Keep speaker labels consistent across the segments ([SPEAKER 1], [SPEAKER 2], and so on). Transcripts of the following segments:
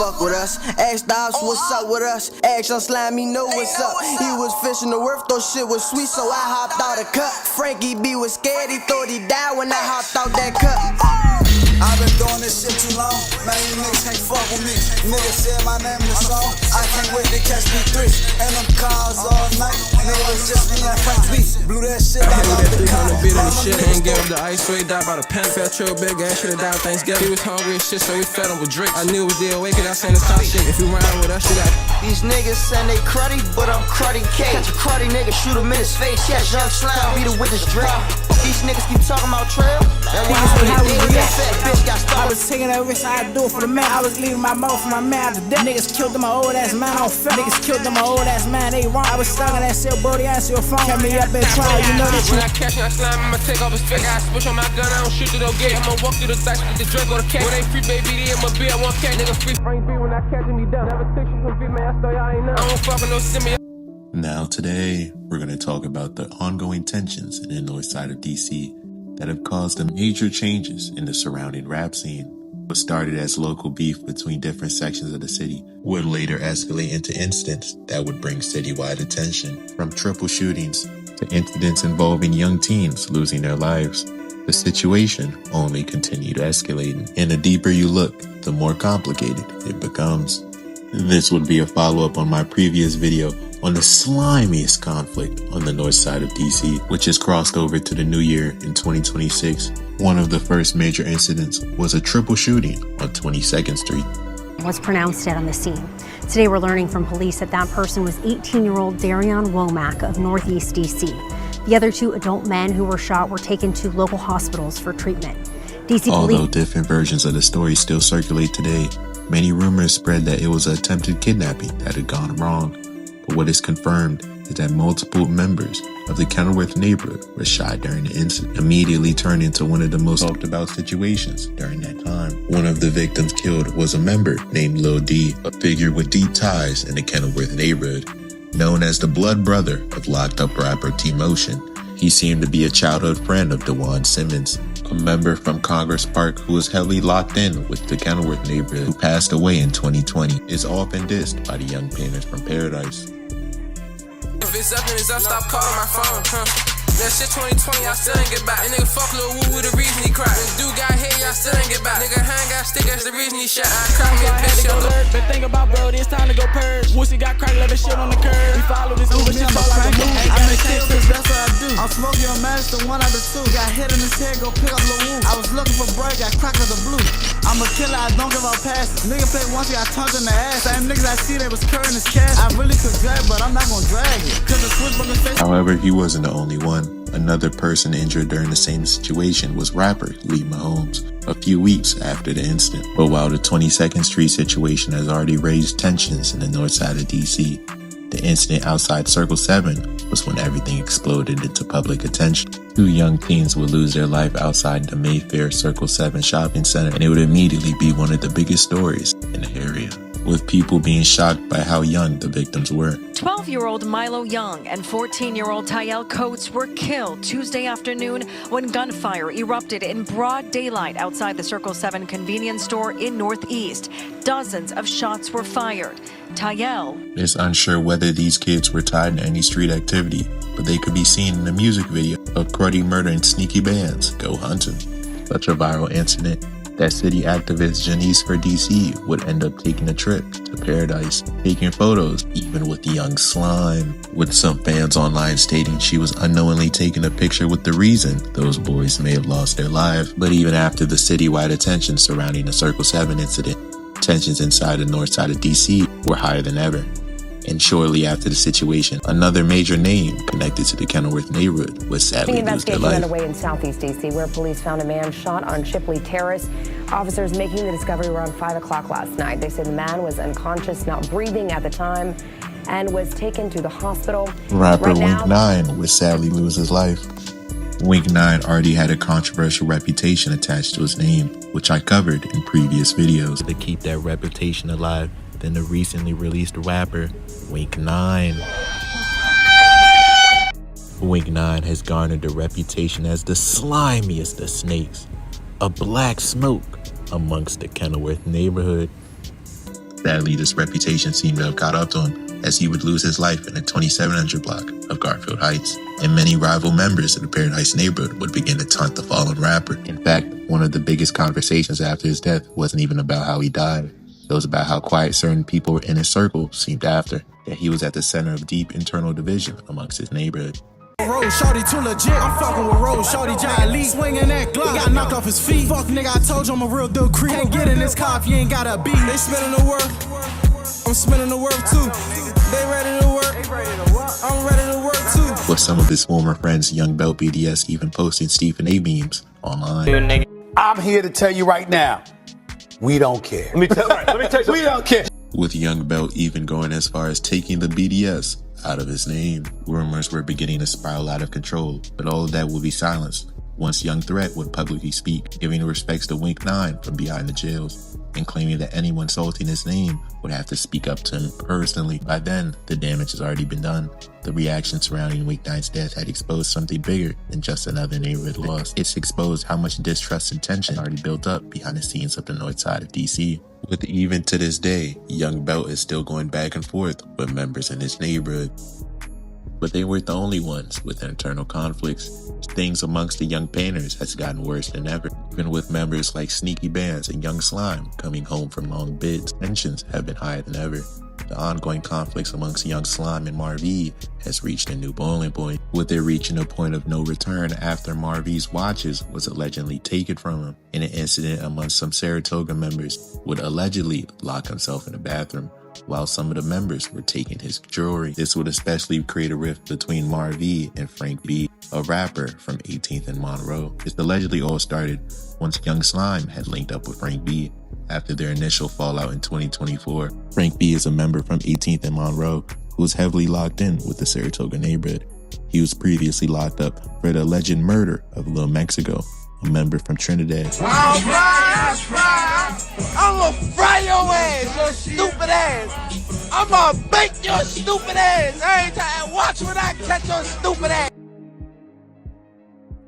[SPEAKER 1] fuck with us. Asked the ops what's up with us. Asked on slime, he know what's up. He was fishing the wharf, those shit was sweet, so I hopped out a cup. Frankie B was scared, he thought he died when I hopped out that cup.
[SPEAKER 2] I've been doing this shit too long. Man, you niggas can't fuck with me. Niggas said my name in the song. I can't wait to catch B3. And them cars all night. Nigga, it's just me and Frank B. Blew that shit out of the car.
[SPEAKER 3] Bit of the shit, ain't give up the ice, so he died by the pen. Felt trail big ass, should've died Thanksgiving. He was hungry and shit, so we fed him with drinks. I knew it was the awake, cause I seen the top shit. If you ride with us, you got.
[SPEAKER 1] These niggas send they cruddy, but I'm cruddy K. Catch a cruddy nigga, shoot him in his face. Yeah, young slime, beat it with his drink. These niggas keep talking about trail. And when
[SPEAKER 4] I was taking that risk, I do it for the man. I was leaving my mouth for my man out the death. Niggas killed them, my old ass man on film. Niggas killed them, my old ass man, they wrong. I was stuck in that cell, Brody, I see your phone. Kept me up at trial, you know that.
[SPEAKER 3] When I catch my slime, I'ma take off his face. I switch on my gun, I don't shoot through no gate. I'ma walk through the dice with the drink or the cat. When they free baby, they I'ma be at one cat. Nigga free Frank B when I catch him, he down. Never take you from B, man, I thought y'all ain't know. I don't fuck with no semi.
[SPEAKER 5] Now today, we're going to talk about the ongoing tensions in the north side of DC that have caused the major changes in the surrounding rap scene. What started as local beef between different sections of the city would later escalate into incidents that would bring citywide attention, from triple shootings to incidents involving young teens losing their lives. The situation only continued escalating, and the deeper you look, the more complicated it becomes. This would be a follow-up on my previous video on the slimiest conflict on the north side of DC, which has crossed over to the new year in 2026. One of the first major incidents was a triple shooting on 22nd Street.
[SPEAKER 6] Was pronounced dead on the scene. Today we're learning from police that that person was 18-year-old Darion Womack of Northeast DC. The other two adult men who were shot were taken to local hospitals for treatment.
[SPEAKER 5] Although different versions of the story still circulate today, many rumors spread that it was an attempted kidnapping that had gone wrong. But what is confirmed is that multiple members of the Kenilworth neighborhood were shot during the incident, immediately turned into one of the most talked about situations during that time. One of the victims killed was a member named Lil D, a figure with deep ties in the Kenilworth neighborhood, known as the blood brother of locked-up rapper T-Motion. He seemed to be a childhood friend of DeJuan Simmons, a member from Congress Park who was heavily locked in with the Kenilworth neighborhood, who passed away in 2020, is often dissed by the young painters from Paradise.
[SPEAKER 3] If it's up, then it's up, stop calling my phone, That shit 2020, I still ain't get back. And nigga fuck Lil Woo with the reason he cried. This dude got hit, y'all still ain't get back. Nigga hang got stick, that's the reason he shot. I crack me a bitch, yo.
[SPEAKER 4] Been thinking about bro, it's time to go purge. Wussy got crack, left shit on the curb. We follow this Uber shit all like a movie.
[SPEAKER 2] I make shit, cause that's what I do. I'm smoking a match, the one out of two. Got hit in his head, go pick up Lil Woo. I was looking for break, got cracked as a blue. I'm a killer, I don't give out passes. Nigga play once, he got tongued in the ass. Same niggas I see, they was curring his cash. I really could drag, but I'm not gonna drag it. Cause the switch on his face.
[SPEAKER 5] However, he wasn't the only one. Another person injured during the same situation was rapper Lee Mahomes a few weeks after the incident. But while the 22nd Street situation has already raised tensions in the north side of DC, the incident outside Circle 7 was when everything exploded into public attention. Two young teens would lose their life outside the Mayfair Circle 7 shopping center, and it would immediately be one of the biggest stories in the area, with people being shocked by how young the victims were.
[SPEAKER 7] 12-year-old Milo Young and 14-year-old Tyel Coates were killed Tuesday afternoon when gunfire erupted in broad daylight outside the Circle 7 convenience store in Northeast. Dozens of shots were fired. Tyel
[SPEAKER 5] is unsure whether these kids were tied to any street activity, but they could be seen in the music video of Cruddy Murder and Sneaky Band's Go Huntin'. Such a viral incident that city activist Janice for DC would end up taking a trip to Paradise, taking photos even with the young slime, with some fans online stating she was unknowingly taking a picture with the reason those boys may have lost their lives. But even after the citywide attention surrounding the Circle 7 incident, tensions inside the north side of DC were higher than ever. And shortly after the situation, another major name connected to the Kenilworth neighborhood was sadly lose their life.
[SPEAKER 8] Underway in Southeast DC, where police found a man shot on Shipley Terrace. Officers making the discovery around 5 o'clock last night. They say the man was unconscious, not breathing at the time, and was taken to the hospital.
[SPEAKER 5] Rapper Wink 9 would sadly lose his life. Wink 9 already had a controversial reputation attached to his name, which I covered in previous videos. To keep that reputation alive, than the recently released rapper Wink 9. Wink 9 has garnered a reputation as the slimiest of snakes, a black smoke amongst the Kenilworth neighborhood. Sadly, this reputation seemed to have caught up to him, as he would lose his life in the 2700 block of Garfield Heights, and many rival members of the Paradise neighborhood would begin to taunt the fallen rapper. In fact, one of the biggest conversations after his death wasn't even about how he died. It was about how quiet certain people in his circle seemed after, that he was at the center of deep internal division amongst his neighborhood.
[SPEAKER 2] Road shorty too legit. I'm fucking with Road shorty John Lee. Swinging that Glock. He got knocked off his feet. Fuck nigga, I told you I'm a real dude creep. Can't get in this car if you ain't got a beat. They spinning the work. I'm spinning the work too. They ready to work. I'm ready to work too.
[SPEAKER 5] With some of his former friends, Young Belt BDS even posted Stephen A memes online.
[SPEAKER 9] I'm here to tell you right now, we don't care. Let me tell you, we don't care.
[SPEAKER 5] With Young Belt even going as far as taking the BDS out of his name. Rumors were beginning to spiral out of control, but all of that would be silenced once Young Threat would publicly speak, giving respects to Wink 9 from behind the jails, and claiming that anyone insulting his name would have to speak up to him personally. By then, the damage has already been done. The reaction surrounding Wink 9's death had exposed something bigger than just another neighborhood loss. It's exposed how much distrust and tension already built up behind the scenes of the north side of DC. With even to this day, Young Belt is still going back and forth with members in his neighborhood. But they weren't the only ones with internal conflicts. Things amongst the young painters has gotten worse than ever. Even with members like Sneaky Bands and Young Slime coming home from long bids, tensions have been higher than ever. The ongoing conflicts amongst Young Slime and Marv has reached a new boiling point, with it reaching a point of no return after Marv's watches was allegedly taken from him in an incident amongst some Saratoga members would allegedly lock himself in the bathroom, while some of the members were taking his jewelry. This would especially create a rift between Marv and Frank B, a rapper from 18th and Monroe. This allegedly all started once Young Slime had linked up with Frank B after their initial fallout in 2024. Frank B is a member from 18th and Monroe who was heavily locked in with the Saratoga neighborhood. He was previously locked up for the alleged murder of Lil Mexico, a member from Trinidad.
[SPEAKER 10] I'm gonna fry your ass, your stupid ass. I'm gonna bake your stupid ass every time. Watch when I catch your stupid ass.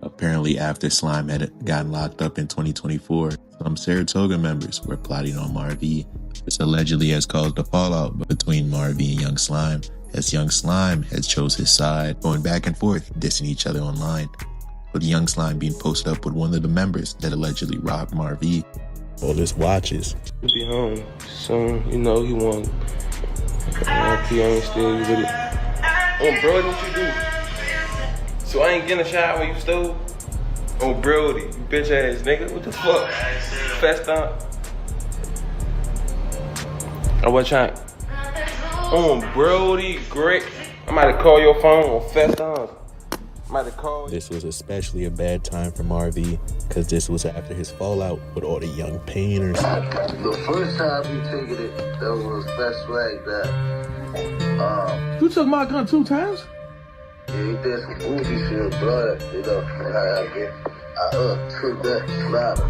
[SPEAKER 5] Apparently, after Slime had gotten locked up in 2024, some Saratoga members were plotting on Marv. This allegedly has caused a fallout between Marv and Young Slime, as Young Slime has chose his side, going back and forth, dissing each other online, with Young Slime being posted up with one of the members that allegedly robbed Marv. All his watches.
[SPEAKER 3] He'll be home soon, you know, he won. I ain't still really. Oh, bro, what you do? So I ain't getting a shower, you stole? Oh, Brody, you bitch ass nigga, what the fuck? Fast on. Oh, what trying? Oh, Brody, great. I might have called your phone on Fast on.
[SPEAKER 5] This was especially a bad time for Marv because this was after his fallout with all the young painters.
[SPEAKER 11] The first time he taken it, that was that swag that.
[SPEAKER 10] You took my gun 2 times?
[SPEAKER 11] Yeah, he did some boozy shit, blood, you know, I took that slider.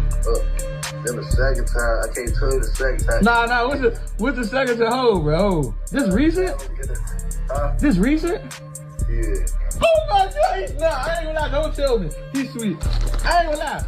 [SPEAKER 11] Then the second time, I can't tell you the second time.
[SPEAKER 10] Nah, what's the second to hold, bro? This recent? This recent?
[SPEAKER 11] Yeah.
[SPEAKER 10] Oh my God! Nah, I ain't gonna lie. Don't tell me. He's sweet. I ain't gonna lie.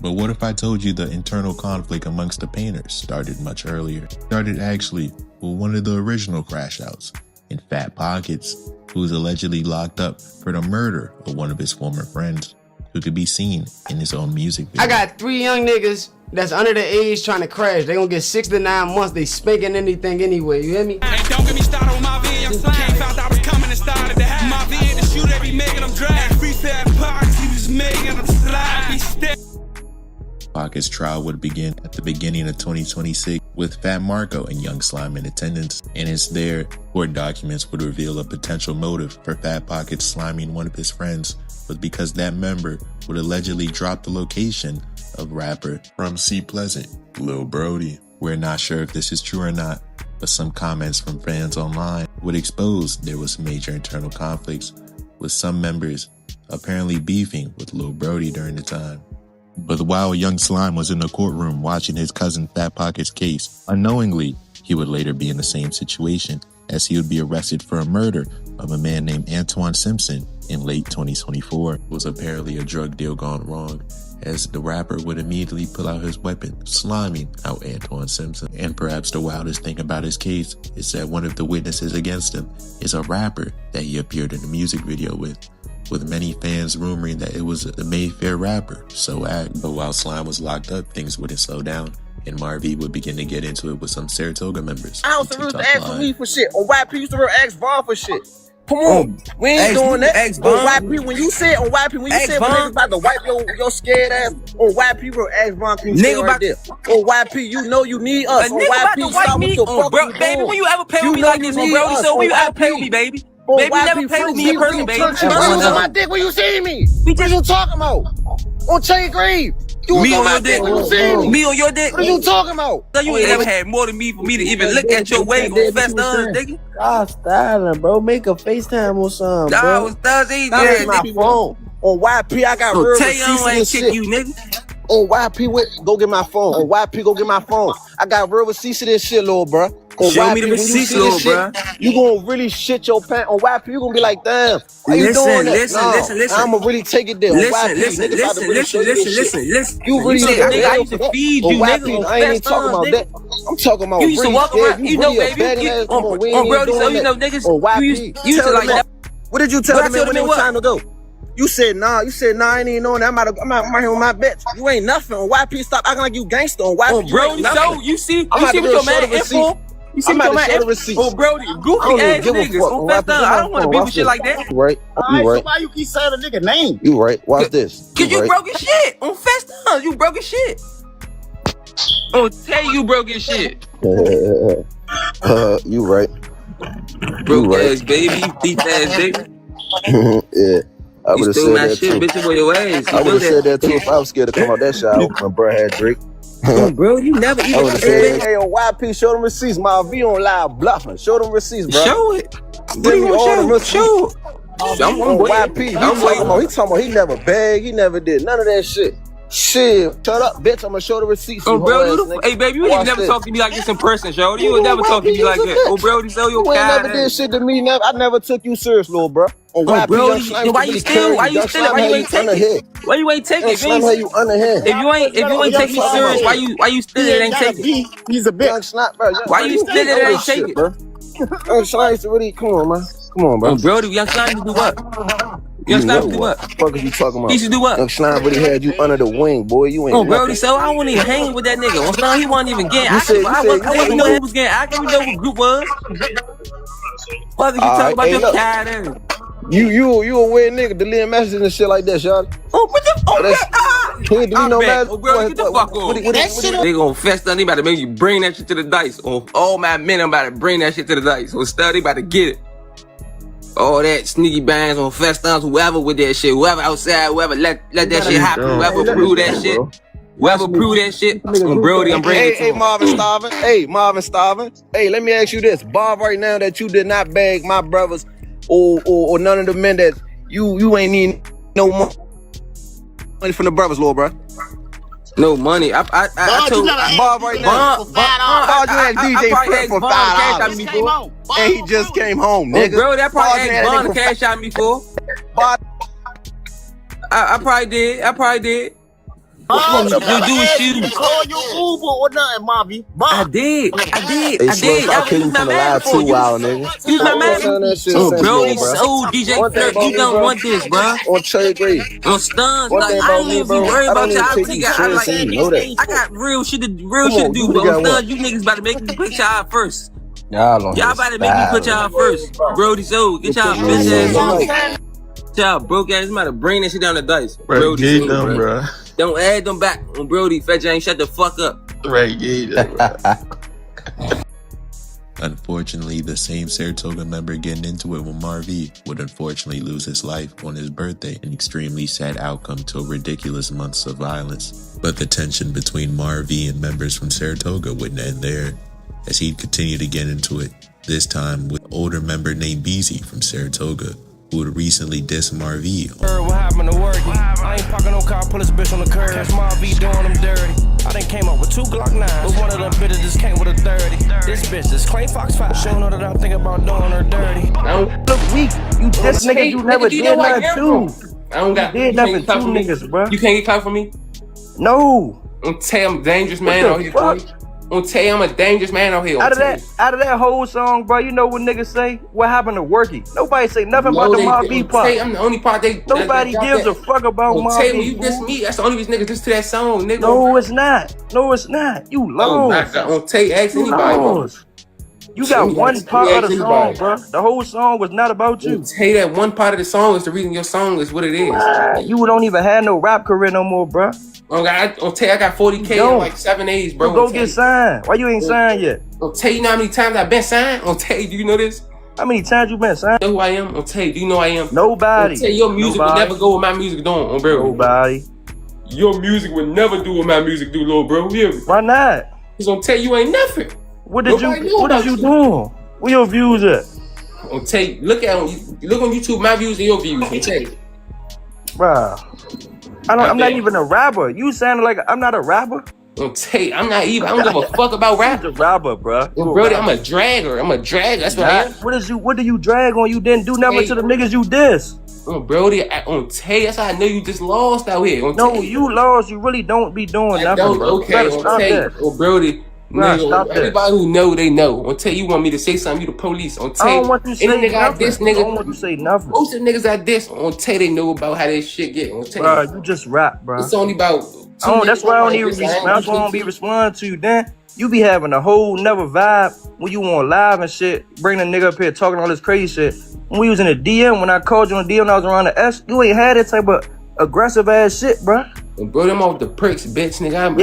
[SPEAKER 5] But what if I told you the internal conflict amongst the painters started much earlier? Started actually with one of the original crash outs in Fat Pockets, who was allegedly locked up for the murder of one of his former friends, who could be seen in his own music video.
[SPEAKER 12] I got 3 young niggas that's under the age trying to crash. They gonna get 6 to 9 months. They spanking anything anyway, you hear me?
[SPEAKER 13] Hey, don't get me started on my van. Came out, I was coming and started to have my van. The shoe they be making them drag. Free Fat Pockets, he was making them slide. Be stick.
[SPEAKER 5] Pockets' trial would begin at the beginning of 2026 with Fat Marco and Young Slime in attendance, and it's there court documents would reveal a potential motive for Fat Pockets sliming one of his friends was because that member would allegedly drop the location of rapper from C Pleasant, Lil Brody. We're not sure if this is true or not, but some comments from fans online would expose there was major internal conflicts, with some members apparently beefing with Lil Brody during the time. But while Young Slime was in the courtroom watching his cousin Fat Pocket's case, unknowingly, he would later be in the same situation, as he would be arrested for a murder of a man named Antoine Simpson in late 2024 was apparently a drug deal gone wrong, as the rapper would immediately pull out his weapon, sliming out Antoine Simpson. And perhaps the wildest thing about his case is that one of the witnesses against him is a rapper that he appeared in a music video with many fans rumoring that it was the Mayfair rapper, swagg. But while Slime was locked up, things wouldn't slow down, and Marvy would begin to get into it with some Saratoga members.
[SPEAKER 10] I used to ask for me for shit. On YP used to ask Vaughn for shit. Come on, we ain't doing that. On YP, when you said on YP, when you said niggas about to wipe your scared ass, on YP, bro, ask Vaughn, can you stay right there? On YP, you know you need us. On YP, stop with your fucking
[SPEAKER 3] baby, when you ever play with me like this, bro? So when you ever play with me, baby? Baby, never play with me in person, baby.
[SPEAKER 10] You was on my dick when you see me. What you talking about? On Chain Grave. You was on my dick when you see me.
[SPEAKER 3] Me on your dick?
[SPEAKER 10] What are you talking about?
[SPEAKER 3] So you ain't ever had more than me for me to even look at your wave on Fest nigga?
[SPEAKER 2] Stop styling, bro. Make a FaceTime or something, bro.
[SPEAKER 3] Nah, it was Thursday.
[SPEAKER 10] That's my phone. On YP, I got real receipts and shit.
[SPEAKER 3] You, nigga.
[SPEAKER 10] On YP, go get my phone. On YP, go get my phone. I got real receipts of this shit, little bro.
[SPEAKER 3] Show me the receipts, little bro.
[SPEAKER 10] You gonna really shit your pants. On YP, you gonna be like, damn, why you doing that?
[SPEAKER 3] Listen.
[SPEAKER 10] I'ma really take it there.
[SPEAKER 3] Listen.
[SPEAKER 10] You really
[SPEAKER 3] nigga, I used to feed you, nigga.
[SPEAKER 10] I ain't even talking about that. I'm talking about
[SPEAKER 3] you used to walk around, you know, baby. On Brody, so you know, niggas.
[SPEAKER 10] On YP,
[SPEAKER 3] you used to like that.
[SPEAKER 10] What did you tell the man when it was time to go? You said nah. I ain't even knowing that. I'm out here with my bitch. You ain't nothing. On YP, stop acting like you gangster. On YP,
[SPEAKER 3] Brody, so you see what your man in for? You see what your man in for? Oh, Brody, goofy ass niggas. On Fest, I don't want to be with shit like that.
[SPEAKER 10] You right.
[SPEAKER 2] You right. So why you keep saying a nigga name?
[SPEAKER 10] You right. Watch this.
[SPEAKER 3] Cause you broke his shit on Fest. You broke his shit. Oh, tell you broke his shit.
[SPEAKER 10] You right.
[SPEAKER 3] Broke ass baby, thief ass baby.
[SPEAKER 10] Yeah. I would have said that
[SPEAKER 3] shit,
[SPEAKER 10] too.
[SPEAKER 3] Bitch, boy, your ass.
[SPEAKER 10] I would have said that too if I was scared to come out that shot when bro had Drake.
[SPEAKER 3] Bro, you never even.
[SPEAKER 10] I would have said, hey, on YP, show them receipts. My V on live bluffing. Show them receipts, bro.
[SPEAKER 3] Show it.
[SPEAKER 10] Give me all the receipts.
[SPEAKER 3] Show.
[SPEAKER 10] I'm on YP. He talking about he never begged. He never did none of that shit. Shit, shut up, bitch. I'm gonna show the receipts.
[SPEAKER 3] Oh, bro, hey, baby, you ain't never talk to me like this in person, Shorty. You would never talk to me like that. Oh, bro, so you
[SPEAKER 10] never did shit to me. I never took you serious, little bro.
[SPEAKER 3] Oh, bro, why you still? Why you ain't taking it? Why you ain't taking it,
[SPEAKER 10] you underhand.
[SPEAKER 3] If you ain't taking me serious, why you still ain't taking it?
[SPEAKER 2] He's a bitch.
[SPEAKER 3] Why you still ain't taking it, bro?
[SPEAKER 10] Young Slime really, come on, man. Come on, bro.
[SPEAKER 3] Oh, bro, Young Slime do what? Young Slime do what?
[SPEAKER 10] Fuck is you talking about?
[SPEAKER 3] He should do what?
[SPEAKER 10] Young Slime really had you under the wing, boy. You ain't.
[SPEAKER 3] Oh, bro, so I wasn't even hanging with that nigga. On Slime, he wasn't even getting. I didn't know who was getting. I didn't know who group was. Fuck is you talking about your cat ass?
[SPEAKER 10] You a weird nigga deleting messages and shit like that, y'all.
[SPEAKER 3] Oh, what the fuck?
[SPEAKER 10] He ain't delete no messages.
[SPEAKER 3] Oh, bro, get the fuck on. They gon' fest on. They about to make you bring that shit to the dice. On all my men, I'm about to bring that shit to the dice. On Stud, they about to get it. All that sneaky bands on Festons, whoever with that shit, whoever outside, whoever let that shit happen, whoever prove that shit. Whoever prove that shit, on Brody, I'm bringing it to him.
[SPEAKER 10] Marvin Starvin. Hey, let me ask you this. Bob, right now that you did not beg my brothers or none of the men that you ain't need no money from the brothers, little bro.
[SPEAKER 3] No money. I told
[SPEAKER 10] Bob right now. Bob, you had DJ Flip for $5. And he just came home, nigga.
[SPEAKER 3] Oh, bro, that probably asked Bond to cash out me for. I probably did.
[SPEAKER 2] What
[SPEAKER 3] you do with shoes?
[SPEAKER 2] Call you Uber or nothing, Marvy.
[SPEAKER 3] I did.
[SPEAKER 10] I came from the live 2 hour, nigga.
[SPEAKER 3] Use my man. Oh, bro, he's so DJ Flip. You don't want this, bro.
[SPEAKER 10] On Cherry Grade.
[SPEAKER 3] On Stuns, like, I ain't even worried about y'all. I got real shit to do, bro. On Stuns, you niggas about to make me put y'all first. Y'all about to make me put y'all first. Brody, so get y'all bitch ass on. Y'all broke ass, you about to bring that shit down the dice. Brody, so, bro. Don't add them back on Brody. Fetch ain't shut the fuck up.
[SPEAKER 5] Right, Unfortunately, the same Saratoga member getting into it with Marvy would unfortunately lose his life on his birthday, an extremely sad outcome to a ridiculous months of violence. But the tension between Marvy and members from Saratoga wouldn't end there, as he'd continue to get into it, this time with an older member named Beezy from Saratoga, who had recently dissed Marv.
[SPEAKER 14] What happened to work? I ain't parking no car, pull this bitch on the curb. Catch Marv doing them dirty. I done came up with 2 Glock 9s, but one of them bitches just came with a 30. This bitch just claim Fox 5. She don't know that I'm thinking about doing her dirty.
[SPEAKER 10] Look weak. You this nigga, you never did nothing too.
[SPEAKER 3] I don't got.
[SPEAKER 10] You did nothing to niggas, bro.
[SPEAKER 3] You can't get caught for me.
[SPEAKER 10] No.
[SPEAKER 3] I'm tell you I'm a dangerous man out here, boy. I'm tell you I'm a dangerous man out here.
[SPEAKER 10] Out of that whole song, bro, you know what niggas say? What happened to Worky? Nobody say nothing about the Marv part.
[SPEAKER 3] I'm the only part they.
[SPEAKER 10] Nobody gives a fuck about Marv.
[SPEAKER 3] Tell me you diss me. That's the only reason niggas listen to that song, nigga.
[SPEAKER 10] No, it's not. No, it's not. You lost.
[SPEAKER 3] On tape, ask anybody.
[SPEAKER 10] You got one part of the song, bro. The whole song was not about you.
[SPEAKER 3] Hey, that one part of the song is the reason your song is what it is.
[SPEAKER 10] You don't even have no rap career no more, bro.
[SPEAKER 3] I got 40K in like 7 days, bro.
[SPEAKER 10] Go get signed. Why you ain't signed yet?
[SPEAKER 3] I'll tell you how many times I've been signed. I'll tell you, do you know this?
[SPEAKER 10] How many times you been signed?
[SPEAKER 3] You know who I am? I'll tell you, do you know who I am?
[SPEAKER 10] Nobody.
[SPEAKER 3] I'll tell you, your music would never go with my music doing, bro.
[SPEAKER 10] Nobody.
[SPEAKER 3] Your music would never do what my music do, little bro.
[SPEAKER 10] Why not?
[SPEAKER 3] He's gonna tell you ain't nothing.
[SPEAKER 10] What did you do? Where your views at?
[SPEAKER 3] I'll tell you, look on YouTube, my views and your views. I'll tell you.
[SPEAKER 10] Bro. I'm not even a rapper. You sounded like I'm not a rapper.
[SPEAKER 3] I'll tell you, I'm not even. I don't give a fuck about rap.
[SPEAKER 10] You're a rapper, bro.
[SPEAKER 3] Brody, I'm a dragger. That's what I am.
[SPEAKER 10] What do you drag on? You didn't do nothing to the niggas you diss.
[SPEAKER 3] Brody, on Tay, that's how I know you just lost out here.
[SPEAKER 10] No, you lost. You really don't be doing nothing.
[SPEAKER 3] Okay, on Tay. Brody. Nigga, everybody who know, they know. I'll tell you want me to say something, you the police. On Tay,
[SPEAKER 10] I don't want you to say nothing.
[SPEAKER 3] I don't
[SPEAKER 10] want you to say nothing.
[SPEAKER 3] Most of the niggas I diss on Tay, they know about how this shit get. On Tay,
[SPEAKER 10] bro, you just rap, bro.
[SPEAKER 3] It's only about.
[SPEAKER 10] That's why I don't be responding to you. Then you be having a whole never vibe when you on live and shit. Bring a nigga up here talking all this crazy shit. When we was in the DM, when I called you on the DM, I was around the S. You ain't had that type of aggressive ass shit, bro.
[SPEAKER 3] And bro, them off the perks, bitch, nigga.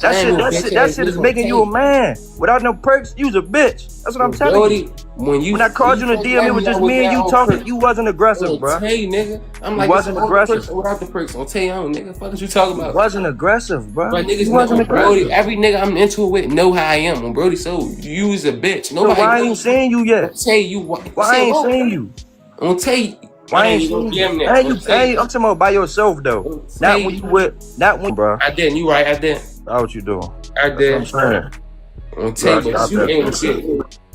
[SPEAKER 10] That shit is making you a man. Without no perks, you's a bitch. That's what I'm telling you. When I called you in the DM, it was just me and you talking. You wasn't aggressive, bro.
[SPEAKER 3] Hey, nigga, I'm like,
[SPEAKER 10] you wasn't aggressive.
[SPEAKER 3] Without the perks, I'll tell you, nigga, fuck what you talking about?
[SPEAKER 10] Wasn't aggressive, bro.
[SPEAKER 3] But niggas wasn't aggressive. Every nigga I'm into it with know how I am, Brody. So you is a bitch. Nobody.
[SPEAKER 10] So why I ain't seen you yet?
[SPEAKER 3] I'll tell you why
[SPEAKER 10] I ain't seen you?
[SPEAKER 3] I'll tell you.
[SPEAKER 10] Why ain't you? I'm talking about by yourself though. Not when you with, not when, bro.
[SPEAKER 3] I didn't. You right? I didn't.
[SPEAKER 10] How what you doing?
[SPEAKER 3] I did. I'm telling you, you ain't on shit.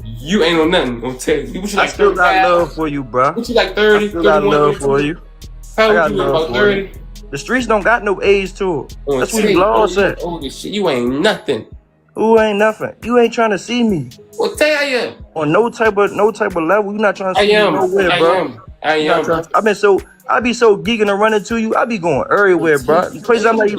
[SPEAKER 3] You ain't on nothing. I'm telling you. What you like?
[SPEAKER 10] I still got love for you, bro.
[SPEAKER 3] What you like? 30.
[SPEAKER 10] I still got love for you.
[SPEAKER 3] How old you? About 30.
[SPEAKER 10] The streets don't got no age to it. That's what you lost at.
[SPEAKER 3] Oh, this shit. You ain't nothing.
[SPEAKER 10] Who ain't nothing? You ain't trying to see me.
[SPEAKER 3] Well, tell I am.
[SPEAKER 10] On no type of level. You not trying to see me nowhere, bro.
[SPEAKER 3] I am.
[SPEAKER 10] I be so geeking and running to you. I be going everywhere, bro. The places I'm not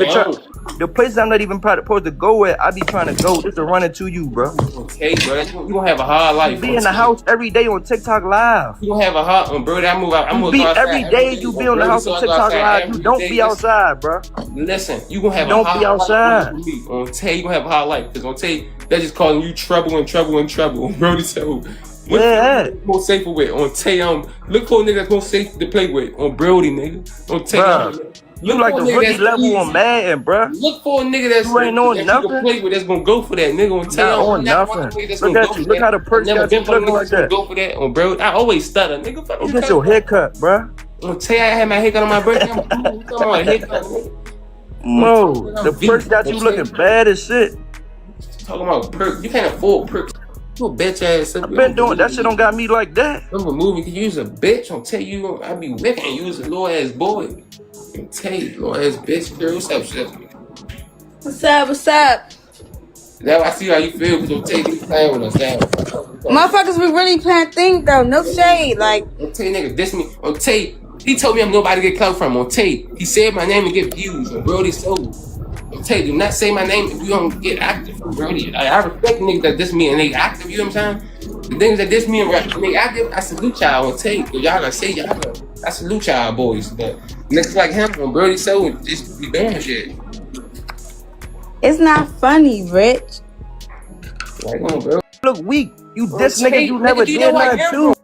[SPEAKER 10] even supposed to go at, I be trying to go just to run into you, bro.
[SPEAKER 3] Okay, bro. You gonna have a hard life.
[SPEAKER 10] You be in the house every day on TikTok Live.
[SPEAKER 3] You gonna have a hard, bro. I move out.
[SPEAKER 10] You be every day. You be on the house on TikTok Live. You don't be outside, bro.
[SPEAKER 3] Listen, you gonna have a hard life.
[SPEAKER 10] Don't be outside.
[SPEAKER 3] I'm gonna tell you, gonna have a hard life. Cause I'm gonna tell you, they're just calling you trouble, bro. So. What's more safer with? On Tay, look for a nigga that's more safe to play with. On Brody, nigga. On Tay,
[SPEAKER 10] you like the rookie level on Madden, bro.
[SPEAKER 3] Look for a nigga that's
[SPEAKER 10] you ain't on nothing.
[SPEAKER 3] You can play with that's gonna go for that nigga. On Tay,
[SPEAKER 10] on nothing. Look at you. Look how the perks got you looking like that.
[SPEAKER 3] Go for that. On Brody, I always stutter, nigga. Fuck
[SPEAKER 10] you. Get your haircut, bro.
[SPEAKER 3] On Tay, I had my haircut on my birthday. I'm talking about haircut.
[SPEAKER 10] No, the perks got you looking bad as shit.
[SPEAKER 3] Talking about perks, you can't afford perks. You a bitch ass.
[SPEAKER 10] I've been doing that shit. Don't got me like that.
[SPEAKER 3] I'm removing. Cause you was a bitch. I'll tell you, I be wicking. You was a little ass boy. I'll tell you, little ass bitch. Girl, what's up, shit?
[SPEAKER 15] What's up? What's up?
[SPEAKER 3] Now I see how you feel. Cause I'll tell you, playing with us now.
[SPEAKER 15] Motherfuckers be really playing things though. No shade. Like,
[SPEAKER 3] I'll tell you, nigga, diss me. I'll tell you, he told me I'm nobody to get clout from. I'll tell you, he said my name and get views. And Brody sold. I'll tell you, do not say my name if you don't get active, Brody. I respect niggas that diss me and they active, you know what I'm saying? The things that diss me and they active, I salute y'all. I'll tell you, y'all gotta say y'all gotta, I salute y'all boys. But niggas like him on Brody so just be doing shit.
[SPEAKER 15] It's not funny, Rich.
[SPEAKER 3] Like, on, bro.
[SPEAKER 10] Look weak. You diss niggas you never did nothing to.